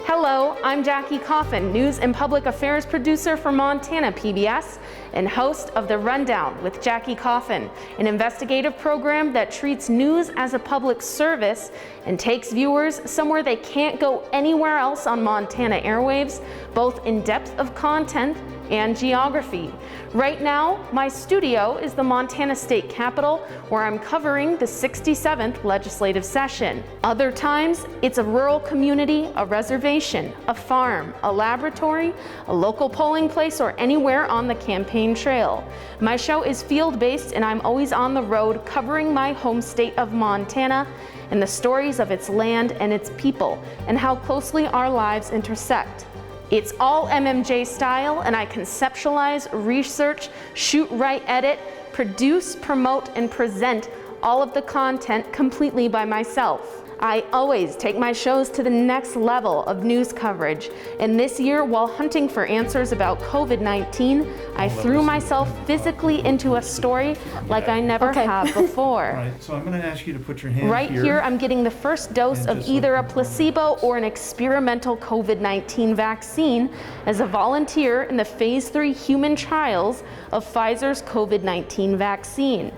Hello, I'm Jackie Coffin, News and Public Affairs producer for Montana PBS and host of The Rundown with Jackie Coffin, an investigative program that treats news as a public service and takes viewers somewhere they can't go anywhere else on Montana airwaves, both in depth of content and geography. Right now, my studio is the Montana State Capitol, where I'm covering the 67th legislative session. Other times, it's a rural community, a reservation, a farm, a laboratory, a local polling place, or anywhere on the campaign trail. My show is field-based, and I'm always on the road covering my home state of Montana and the stories of its land and its people, and how closely our lives intersect. It's all MMJ style, and I conceptualize, research, shoot, write, edit, produce, promote, and present all of the content completely by myself. I always take my shows to the next level of news coverage, and this year, while hunting for answers about COVID-19, I threw myself physically into a story like I never have before. All right, so I'm going to ask you to put your hand Right here, I'm getting the first dose of either a placebo or an experimental COVID-19 vaccine as a volunteer in the phase 3 human trials of Pfizer's COVID-19 vaccine.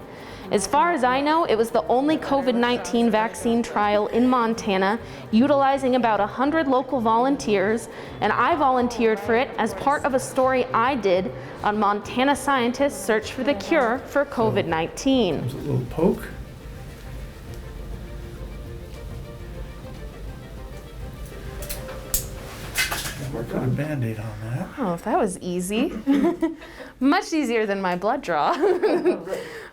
As far as I know, it was the only COVID-19 vaccine trial in Montana, utilizing about 100 local volunteers, and I volunteered for it as part of a story I did on Montana scientists' search for the cure for COVID-19. There's a little poke. We're put a Band-Aid on that. Oh, that was easy. Much easier than my blood draw.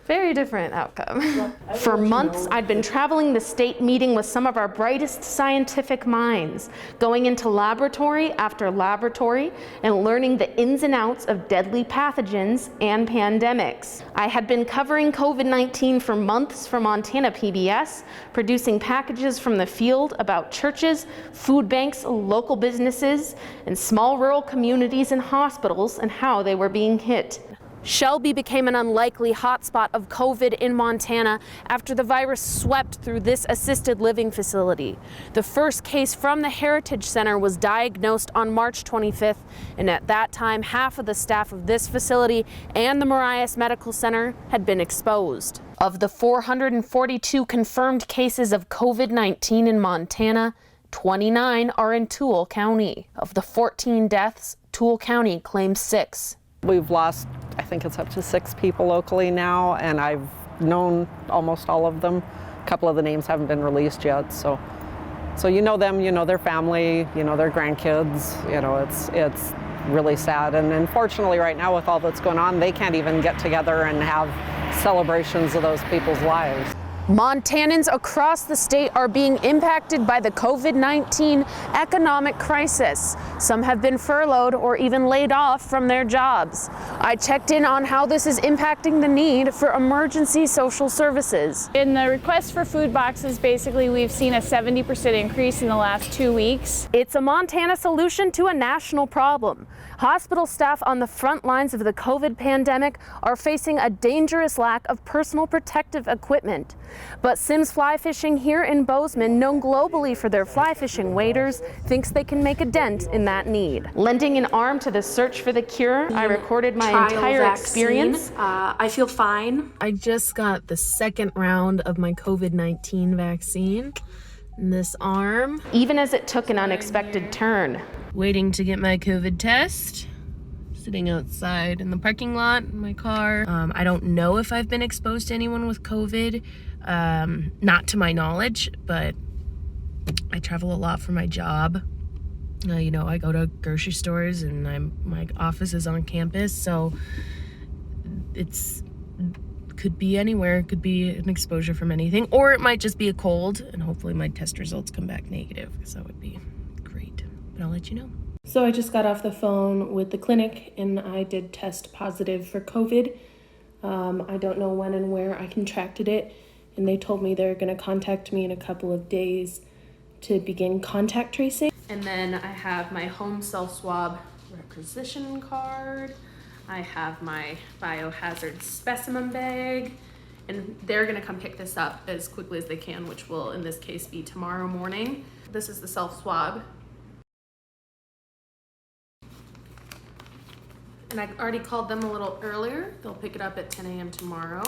Very different outcome. For months, I'd been traveling the state meeting with some of our brightest scientific minds, going into laboratory after laboratory and learning the ins and outs of deadly pathogens and pandemics. I had been covering COVID-19 for months for Montana PBS, producing packages from the field about churches, food banks, local businesses, and small rural communities and hospitals and how they were being hit. Shelby became an unlikely hotspot of COVID in Montana after the virus swept through this assisted living facility. The first case from the Heritage Center was diagnosed on March 25th, and at that time, half of the staff of this facility and the Marias Medical Center had been exposed. Of the 442 confirmed cases of COVID-19 in Montana, 29 are in Toole County. Of the 14 deaths, Toole County claims 6. We've lost, I think it's up to 6 people locally now, and I've known almost all of them. A couple of the names haven't been released yet, so you know them, you know their family, you know their grandkids, you know, it's really sad. And unfortunately right now with all that's going on, they can't even get together and have celebrations of those people's lives. Montanans across the state are being impacted by the COVID-19 economic crisis. Some have been furloughed or even laid off from their jobs. I checked in on how this is impacting the need for emergency social services. In the request for food boxes, basically we've seen a 70% increase in the last 2 weeks. It's a Montana solution to a national problem. Hospital staff on the front lines of the COVID pandemic are facing a dangerous lack of personal protective equipment. But Sims Fly Fishing here in Bozeman, known globally for their fly fishing waders, thinks they can make a dent in that need. Lending an arm to the search for the cure, I recorded my entire experience. I feel fine. I just got the second round of my COVID-19 vaccine in this arm. Even as it took an unexpected turn. Waiting to get my COVID test. Sitting outside in the parking lot in my car. I don't know if I've been exposed to anyone with COVID. Not to my knowledge, but I travel a lot for my job. You know, I go to grocery stores and my office is on campus, so could be anywhere. It could be an exposure from anything, or it might just be a cold, and hopefully my test results come back negative, because that would be great. But I'll let you know. So I just got off the phone with the clinic and I did test positive for COVID. I don't know when and where I contracted it, and they told me they're going to contact me in a couple of days to begin contact tracing. And then I have my home self-swab requisition card. I have my biohazard specimen bag, and they're going to come pick this up as quickly as they can, which will in this case be tomorrow morning. This is the self-swab. and I already called them a little earlier. They'll pick it up at 10 a.m. tomorrow.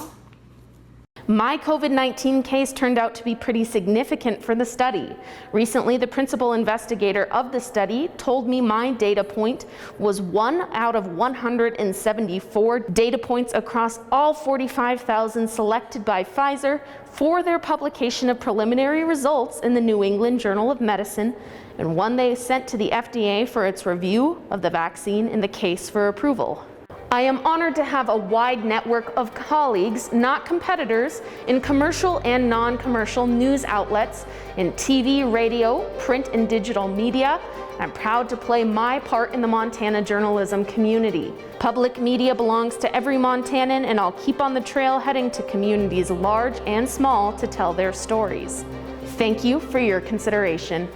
My COVID-19 case turned out to be pretty significant for the study. Recently, the principal investigator of the study told me my data point was 1 out of 174 data points across all 45,000 selected by Pfizer for their publication of preliminary results in the New England Journal of Medicine, and one they sent to the FDA for its review of the vaccine in the case for approval. I am honored to have a wide network of colleagues, not competitors, in commercial and non-commercial news outlets, in TV, radio, print, and digital media. I'm proud to play my part in the Montana journalism community. Public media belongs to every Montanan, and I'll keep on the trail heading to communities large and small to tell their stories. Thank you for your consideration.